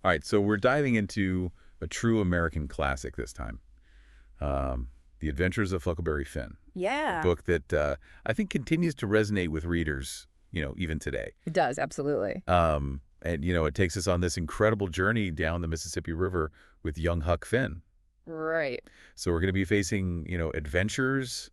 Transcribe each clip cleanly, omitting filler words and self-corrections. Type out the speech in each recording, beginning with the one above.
All right, so we're diving into a true American classic this time. The Adventures of Huckleberry Finn. A Yeah. book that I think continues to resonate with readers, even today. It does, absolutely. And, it takes us on this incredible journey down the Mississippi River with young Huck Finn. Right. So we're going to be facing, adventures,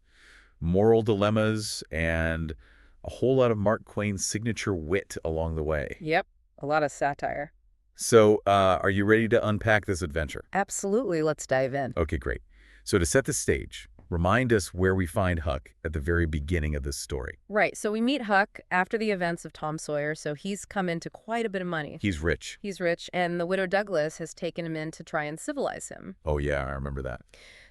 moral dilemmas, and a whole lot of Mark Twain's signature wit along the way. Yep. A lot of satire. So are you ready to unpack this adventure? Absolutely. Let's dive in. Okay, great. So to set the stage, remind us where we find Huck at the very beginning of this story. Right. So we meet Huck after the events of Tom Sawyer. So he's come into quite a bit of money. He's rich. He's rich, and the widow Douglas has taken him in to try and civilize him. Oh, yeah, I remember that.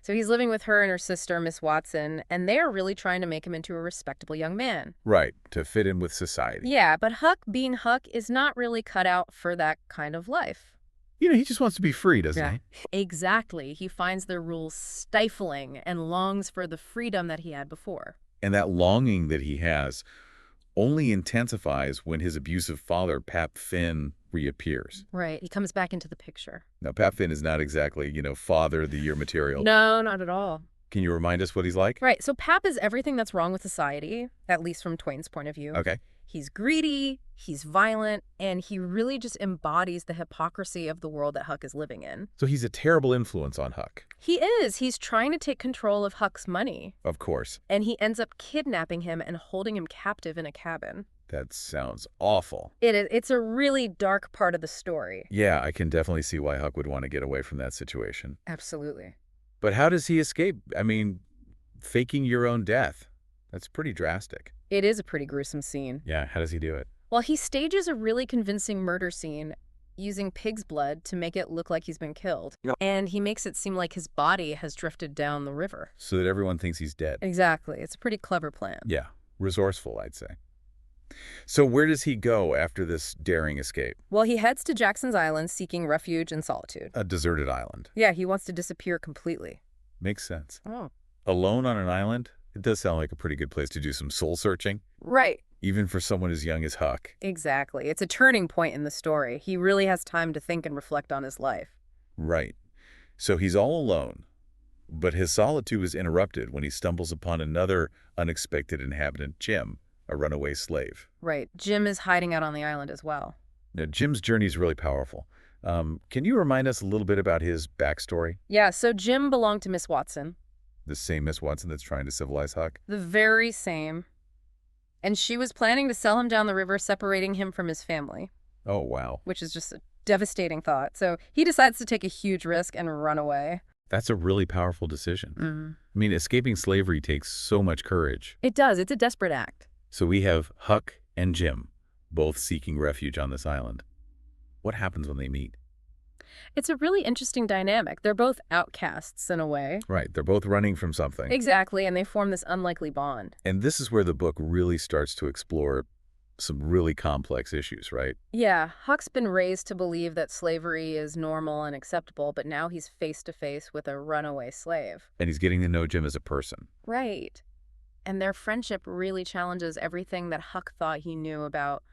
So he's living with her and her sister, Miss Watson, and they're really trying to make him into a respectable young man. Right, to fit in with society. Yeah, but Huck, being Huck, is not really cut out for that kind of life. He just wants to be free, doesn't he? Exactly. He finds their rules stifling and longs for the freedom that he had before. And that longing that he has only intensifies when his abusive father, Pap Finn, reappears. Right. He comes back into the picture. Now, Pap Finn is not exactly, father of the year material. No, not at all. Can you remind us what he's like? Right. So Pap is everything that's wrong with society, at least from Twain's point of view. Okay. He's greedy, he's violent, and he really just embodies the hypocrisy of the world that Huck is living in. So he's a terrible influence on Huck. He is. He's trying to take control of Huck's money. Of course. And he ends up kidnapping him and holding him captive in a cabin. That sounds awful. It is. It's a really dark part of the story. Yeah, I can definitely see why Huck would want to get away from that situation. Absolutely. But how does he escape? I mean, faking your own death. That's pretty drastic. It is a pretty gruesome scene. Yeah, how does he do it? Well, he stages a really convincing murder scene using pig's blood to make it look like he's been killed. Yep. And he makes it seem like his body has drifted down the river. So that everyone thinks he's dead. Exactly. It's a pretty clever plan. Yeah, resourceful, I'd say. So where does he go after this daring escape? Well, he heads to Jackson's Island seeking refuge and solitude. A deserted island. Yeah, he wants to disappear completely. Makes sense. Oh. Alone on an island? It does sound like a pretty good place to do some soul searching. Right. Even for someone as young as Huck. Exactly. It's a turning point in the story. He really has time to think and reflect on his life. Right. So he's all alone, but his solitude is interrupted when he stumbles upon another unexpected inhabitant, Jim, a runaway slave. Right. Jim is hiding out on the island as well. Now, Jim's journey is really powerful. Can you remind us a little bit about his backstory? Yeah, so Jim belonged to Miss Watson. The same Miss Watson that's trying to civilize Huck? The very same. And she was planning to sell him down the river, separating him from his family. Oh, wow. Which is just a devastating thought. So he decides to take a huge risk and run away. That's a really powerful decision. Mm-hmm. I mean, escaping slavery takes so much courage. It does. It's a desperate act. So we have Huck and Jim, both seeking refuge on this island. What happens when they meet? It's a really interesting dynamic. They're both outcasts in a way. Right, they're both running from something. Exactly, and they form this unlikely bond. And this is where the book really starts to explore some really complex issues, right? Yeah, Huck's been raised to believe that slavery is normal and acceptable, but now he's face to face with a runaway slave. And he's getting to know Jim as a person. Right. And their friendship really challenges everything that Huck thought he knew about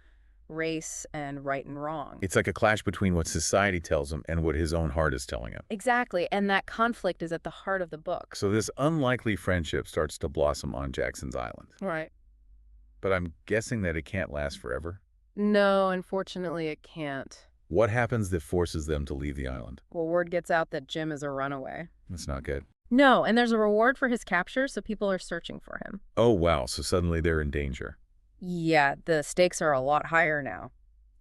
race and right and wrong. It's like a clash between what society tells him and what his own heart is telling him. Exactly, and that conflict is at the heart of the book. So this unlikely friendship starts to blossom on Jackson's Island. Right. But I'm guessing that it can't last forever? No, unfortunately it can't. What happens that forces them to leave the island? Well, word gets out that Jim is a runaway. That's not good. No, and there's a reward for his capture, so people are searching for him. Oh, wow, so suddenly they're in danger. Yeah, the stakes are a lot higher now.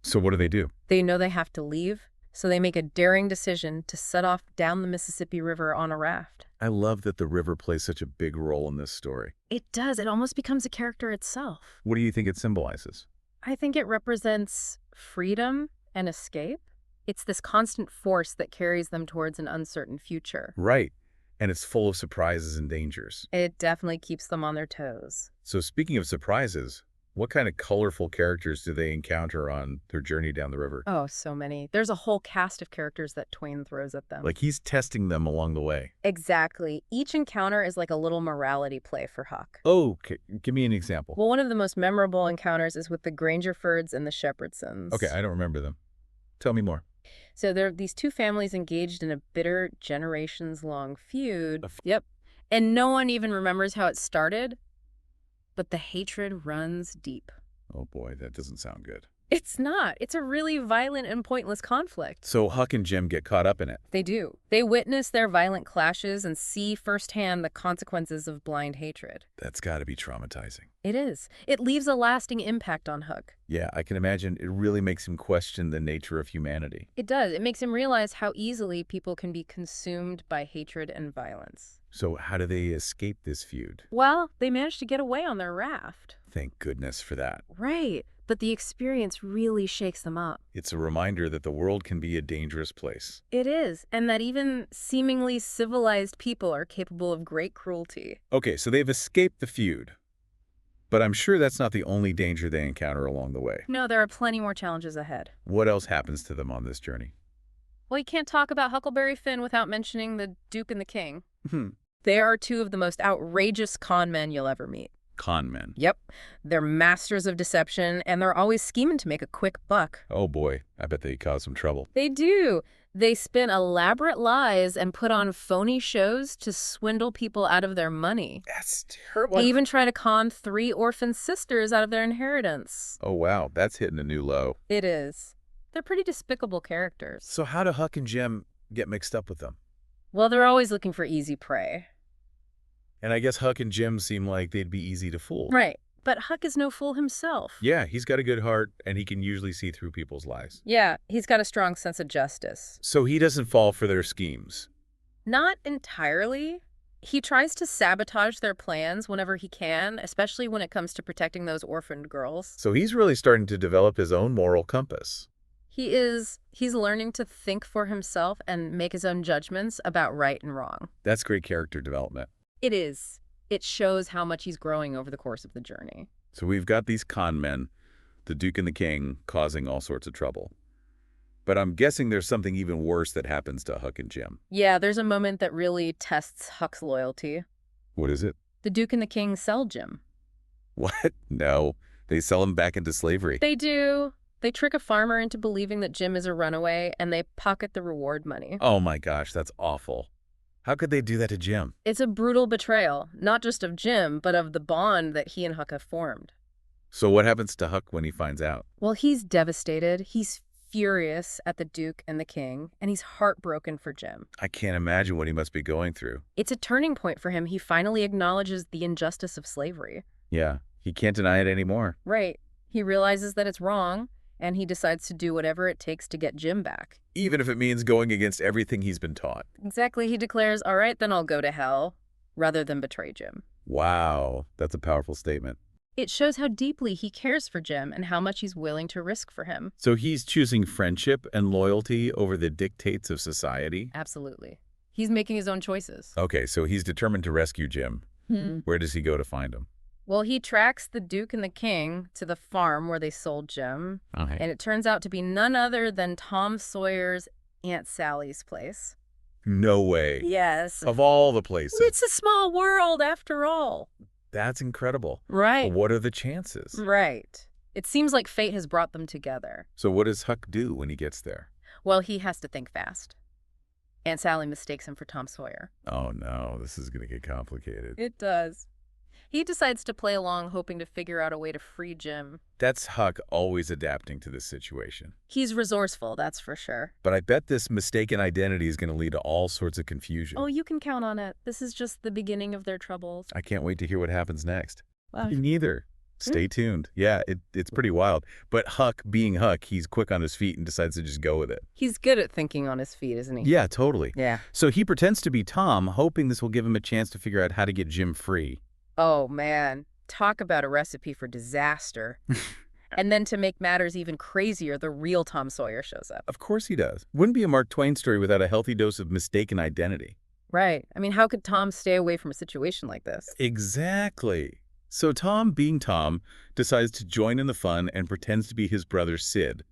So what do? They know they have to leave, so they make a daring decision to set off down the Mississippi River on a raft. I love that the river plays such a big role in this story. It does. It almost becomes a character itself. What do you think it symbolizes? I think it represents freedom and escape. It's this constant force that carries them towards an uncertain future. Right. And it's full of surprises and dangers. It definitely keeps them on their toes. So speaking of surprises, what kind of colorful characters do they encounter on their journey down the river? Oh, so many. There's a whole cast of characters that Twain throws at them. Like he's testing them along the way. Exactly. Each encounter is like a little morality play for Huck. Oh, okay. Give me an example. Well, one of the most memorable encounters is with the Grangerfords and the Shepherdsons. Okay, I don't remember them. Tell me more. So there are these two families engaged in a bitter, generations-long feud. A Yep. And no one even remembers how it started, but the hatred runs deep. Oh boy, that doesn't sound good. It's not. It's a really violent and pointless conflict. So Huck and Jim get caught up in it. They do. They witness their violent clashes and see firsthand the consequences of blind hatred. That's got to be traumatizing. It is. It leaves a lasting impact on Huck. Yeah, I can imagine it really makes him question the nature of humanity. It does. It makes him realize how easily people can be consumed by hatred and violence. So how do they escape this feud? Well, they managed to get away on their raft. Thank goodness for that. Right. But the experience really shakes them up. It's a reminder that the world can be a dangerous place. It is. And that even seemingly civilized people are capable of great cruelty. Okay, so they've escaped the feud. But I'm sure that's not the only danger they encounter along the way. No, there are plenty more challenges ahead. What else happens to them on this journey? Well, you can't talk about Huckleberry Finn without mentioning the Duke and the King. Hmm. They are two of the most outrageous con men you'll ever meet. Con men. Yep. They're masters of deception, and they're always scheming to make a quick buck. Oh boy, I bet they cause some trouble. They do. They spin elaborate lies and put on phony shows to swindle people out of their money. That's terrible. They even try to con 3 orphan sisters out of their inheritance. Oh wow, that's hitting a new low. It is. They're pretty despicable characters. So how do Huck and Jim get mixed up with them? Well, they're always looking for easy prey. And I guess Huck and Jim seem like they'd be easy to fool. Right. But Huck is no fool himself. Yeah, he's got a good heart, and he can usually see through people's lies. Yeah, he's got a strong sense of justice. So he doesn't fall for their schemes. Not entirely. He tries to sabotage their plans whenever he can, especially when it comes to protecting those orphaned girls. So he's really starting to develop his own moral compass. He's learning to think for himself and make his own judgments about right and wrong. That's great character development. It is. It shows how much he's growing over the course of the journey. So we've got these con men, the Duke and the King, causing all sorts of trouble. But I'm guessing there's something even worse that happens to Huck and Jim. Yeah, there's a moment that really tests Huck's loyalty. What is it? The Duke and the King sell Jim. What? No. They sell him back into slavery. They do. They trick a farmer into believing that Jim is a runaway, and they pocket the reward money. Oh my gosh, that's awful. How could they do that to Jim? It's a brutal betrayal, not just of Jim, but of the bond that he and Huck have formed. So what happens to Huck when he finds out? Well, he's devastated. He's furious at the Duke and the King, and he's heartbroken for Jim. I can't imagine what he must be going through. It's a turning point for him. He finally acknowledges the injustice of slavery. Yeah, he can't deny it anymore. Right. He realizes that it's wrong, and he decides to do whatever it takes to get Jim back. Even if it means going against everything he's been taught. Exactly. He declares, all right, then I'll go to hell, rather than betray Jim. Wow, that's a powerful statement. It shows how deeply he cares for Jim and how much he's willing to risk for him. So he's choosing friendship and loyalty over the dictates of society? Absolutely. He's making his own choices. Okay, so he's determined to rescue Jim. Where does he go to find him? Well, he tracks the Duke and the King to the farm where they sold Jim. Okay. And it turns out to be none other than Tom Sawyer's Aunt Sally's place. No way. Yes. Of all the places. It's a small world after all. That's incredible. Right. What are the chances? Right. It seems like fate has brought them together. So what does Huck do when he gets there? Well, he has to think fast. Aunt Sally mistakes him for Tom Sawyer. Oh no, this is going to get complicated. It does. He decides to play along, hoping to figure out a way to free Jim. That's Huck always adapting to this situation. He's resourceful, that's for sure. But I bet this mistaken identity is going to lead to all sorts of confusion. Oh, you can count on it. This is just the beginning of their troubles. I can't wait to hear what happens next. Wow. Me neither. Stay tuned. Yeah, it's pretty wild. But Huck, being Huck, he's quick on his feet and decides to just go with it. He's good at thinking on his feet, isn't he? Yeah, totally. Yeah. So he pretends to be Tom, hoping this will give him a chance to figure out how to get Jim free. Oh, man. Talk about a recipe for disaster. And then to make matters even crazier, the real Tom Sawyer shows up. Of course he does. Wouldn't be a Mark Twain story without a healthy dose of mistaken identity. Right. I mean, how could Tom stay away from a situation like this? Exactly. So Tom, being Tom, decides to join in the fun and pretends to be his brother Sid.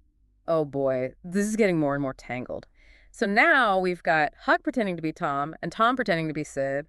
Oh, boy. This is getting more and more tangled. So now we've got Huck pretending to be Tom and Tom pretending to be Sid.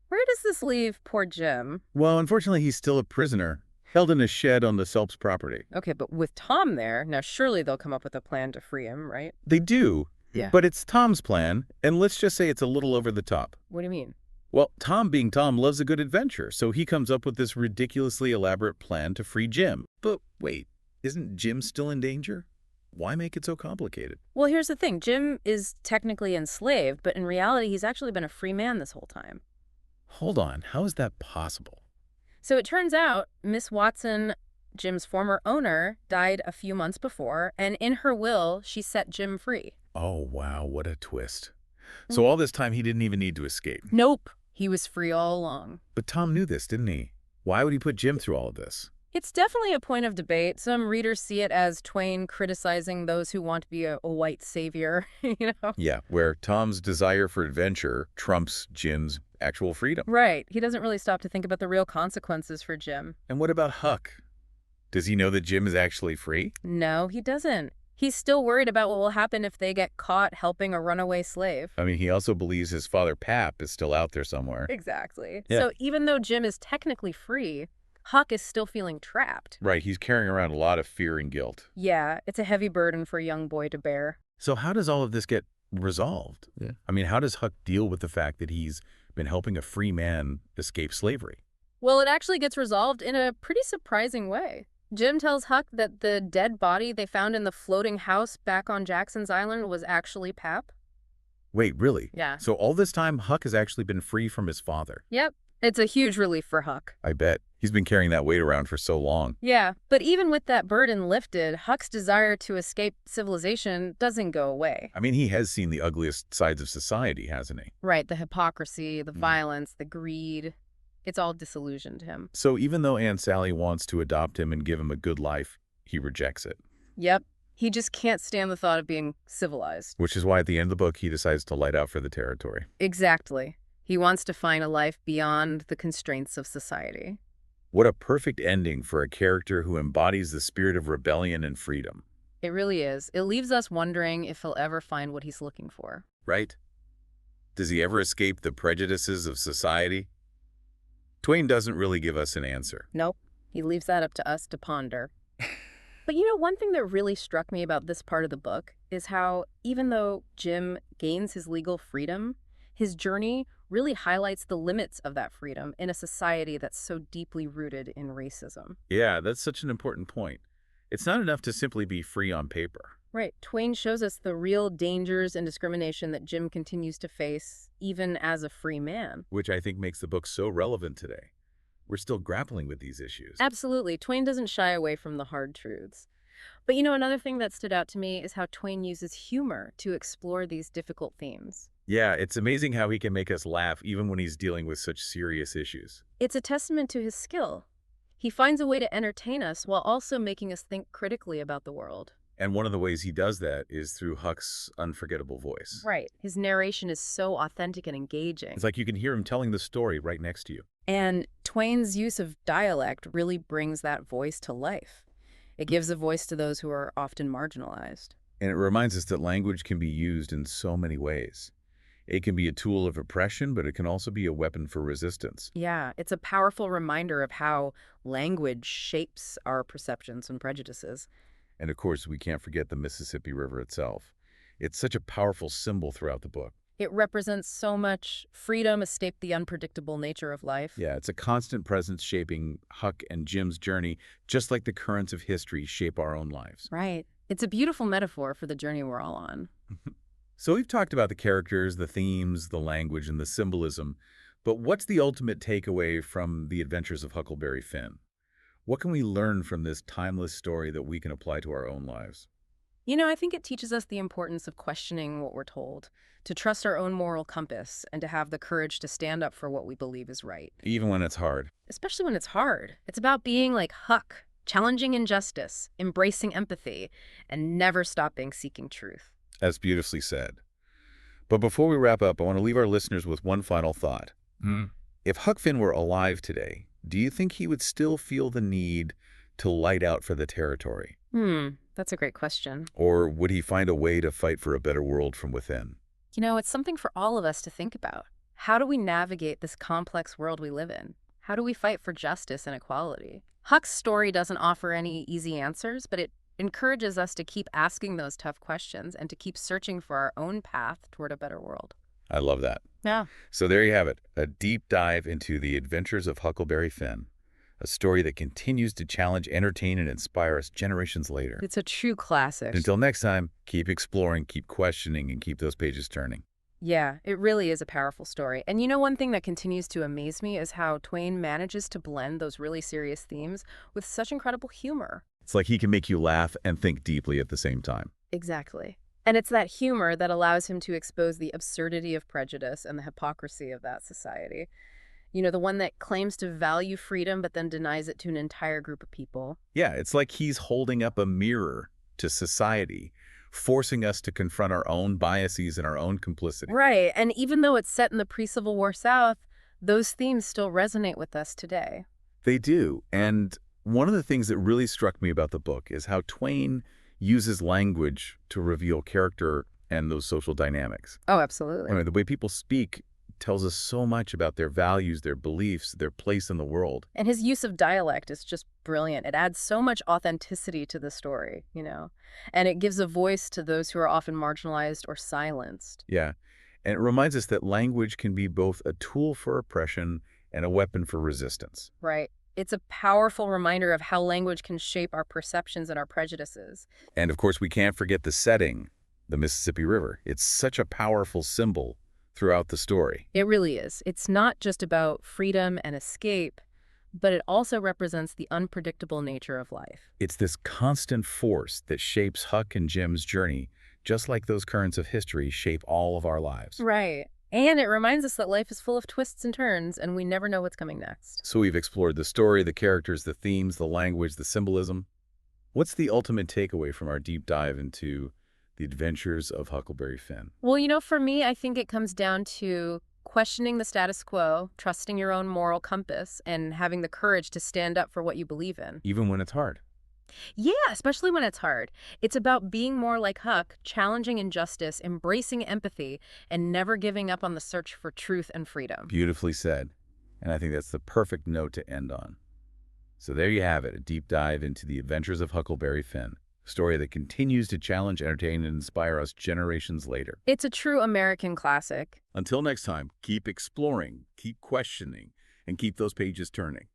Where does this leave poor Jim? Well, unfortunately, he's still a prisoner. held in a shed on the Selps property. Okay, but with Tom there, now surely they'll come up with a plan to free him, right? They do, Yeah. but it's Tom's plan, and let's just say it's a little over the top. What do you mean? Well, Tom being Tom loves a good adventure, so he comes up with this ridiculously elaborate plan to free Jim. But wait, isn't Jim still in danger? Why make it so complicated? Well, here's the thing. Jim is technically enslaved, but in reality, he's actually been a free man this whole time. Hold on, how is that possible? So it turns out Miss Watson, Jim's former owner, died a few months before, and in her will, she set Jim free. Oh, wow, what a twist. So all this time he didn't even need to escape. Nope. He was free all along. But Tom knew this, didn't he? Why would he put Jim through all of this? It's definitely a point of debate. Some readers see it as Twain criticizing those who want to be a white savior, you know? Yeah, where Tom's desire for adventure trumps Jim's actual freedom. Right. He doesn't really stop to think about the real consequences for Jim. And what about Huck? Does he know that Jim is actually free? No, he doesn't. He's still worried about what will happen if they get caught helping a runaway slave. I mean, he also believes his father, Pap, is still out there somewhere. Exactly. Yeah. So even though Jim is technically free, Huck is still feeling trapped. Right, he's carrying around a lot of fear and guilt. Yeah, it's a heavy burden for a young boy to bear. So how does all of this get resolved? Yeah. I mean, how does Huck deal with the fact that he's been helping a free man escape slavery? Well, it actually gets resolved in a pretty surprising way. Jim tells Huck that the dead body they found in the floating house back on Jackson's Island was actually Pap. Wait, really? Yeah. So all this time, Huck has actually been free from his father. Yep. It's a huge relief for Huck. I bet. He's been carrying that weight around for so long. Yeah, but even with that burden lifted, Huck's desire to escape civilization doesn't go away. I mean, he has seen the ugliest sides of society, hasn't he? Right, the hypocrisy, the violence, the greed. It's all disillusioned him. So even though Aunt Sally wants to adopt him and give him a good life, he rejects it. Yep. He just can't stand the thought of being civilized. Which is why at the end of the book, he decides to light out for the territory. Exactly. He wants to find a life beyond the constraints of society. What a perfect ending for a character who embodies the spirit of rebellion and freedom. It really is. It leaves us wondering if he'll ever find what he's looking for. Right? Does he ever escape the prejudices of society? Twain doesn't really give us an answer. Nope. He leaves that up to us to ponder. But you know, one thing that really struck me about this part of the book is how, even though Jim gains his legal freedom, his journey really highlights the limits of that freedom in a society that's so deeply rooted in racism. Yeah, that's such an important point. It's not enough to simply be free on paper. Right. Twain shows us the real dangers and discrimination that Jim continues to face, even as a free man. Which I think makes the book so relevant today. We're still grappling with these issues. Absolutely. Twain doesn't shy away from the hard truths. But you know, another thing that stood out to me is how Twain uses humor to explore these difficult themes. Yeah, it's amazing how he can make us laugh even when he's dealing with such serious issues. It's a testament to his skill. He finds a way to entertain us while also making us think critically about the world. And one of the ways he does that is through Huck's unforgettable voice. Right. His narration is so authentic and engaging. It's like you can hear him telling the story right next to you. And Twain's use of dialect really brings that voice to life. It gives a voice to those who are often marginalized. And it reminds us that language can be used in so many ways. It can be a tool of oppression, but it can also be a weapon for resistance. Yeah, it's a powerful reminder of how language shapes our perceptions and prejudices. And of course, we can't forget the Mississippi River itself. It's such a powerful symbol throughout the book. It represents so much freedom, escape the unpredictable nature of life. Yeah, it's a constant presence shaping Huck and Jim's journey, just like the currents of history shape our own lives. Right. It's a beautiful metaphor for the journey we're all on. So we've talked about the characters, the themes, the language, and the symbolism, but what's the ultimate takeaway from the adventures of Huckleberry Finn? What can we learn from this timeless story that we can apply to our own lives? You know, I think it teaches us the importance of questioning what we're told, to trust our own moral compass, and to have the courage to stand up for what we believe is right. Even when it's hard. Especially when it's hard. It's about being like Huck, challenging injustice, embracing empathy, and never stopping seeking truth. That's beautifully said. But before we wrap up, I want to leave our listeners with one final thought. If Huck Finn were alive today, do you think he would still feel the need to light out for the territory? That's a great question. Or would he find a way to fight for a better world from within? You know, it's something for all of us to think about. How do we navigate this complex world we live in? How do we fight for justice and equality? Huck's story doesn't offer any easy answers, but it encourages us to keep asking those tough questions and to keep searching for our own path toward a better world. I love that. Yeah. So there you have it, a deep dive into the adventures of Huckleberry Finn, a story that continues to challenge, entertain, and inspire us generations later. It's a true classic. Until next time, keep exploring, keep questioning, and keep those pages turning. Yeah, it really is a powerful story. And one thing that continues to amaze me is how Twain manages to blend those really serious themes with such incredible humor. It's like he can make you laugh and think deeply at the same time. Exactly. And it's that humor that allows him to expose the absurdity of prejudice and the hypocrisy of that society. The one that claims to value freedom but then denies it to an entire group of people. Yeah, it's like he's holding up a mirror to society, forcing us to confront our own biases and our own complicity. Right. And even though it's set in the pre-Civil War South, those themes still resonate with us today. They do. And one of the things that really struck me about the book is how Twain uses language to reveal character and those social dynamics. Oh, absolutely. I mean, the way people speak tells us so much about their values, their beliefs, their place in the world. And his use of dialect is just brilliant. It adds so much authenticity to the story. And it gives a voice to those who are often marginalized or silenced. Yeah. And it reminds us that language can be both a tool for oppression and a weapon for resistance. Right. It's a powerful reminder of how language can shape our perceptions and our prejudices. And of course, we can't forget the setting, the Mississippi River. It's such a powerful symbol throughout the story. It really is. It's not just about freedom and escape, but it also represents the unpredictable nature of life. It's this constant force that shapes Huck and Jim's journey, just like those currents of history shape all of our lives. Right. And it reminds us that life is full of twists and turns, and we never know what's coming next. So we've explored the story, the characters, the themes, the language, the symbolism. What's the ultimate takeaway from our deep dive into the adventures of Huckleberry Finn? Well, for me, I think it comes down to questioning the status quo, trusting your own moral compass, and having the courage to stand up for what you believe in. Even when it's hard. Yeah, especially when it's hard. It's about being more like Huck, challenging injustice, embracing empathy, and never giving up on the search for truth and freedom. Beautifully said. And I think that's the perfect note to end on. So there you have it, a deep dive into the adventures of Huckleberry Finn, a story that continues to challenge, entertain, and inspire us generations later. It's a true American classic. Until next time, keep exploring, keep questioning, and keep those pages turning.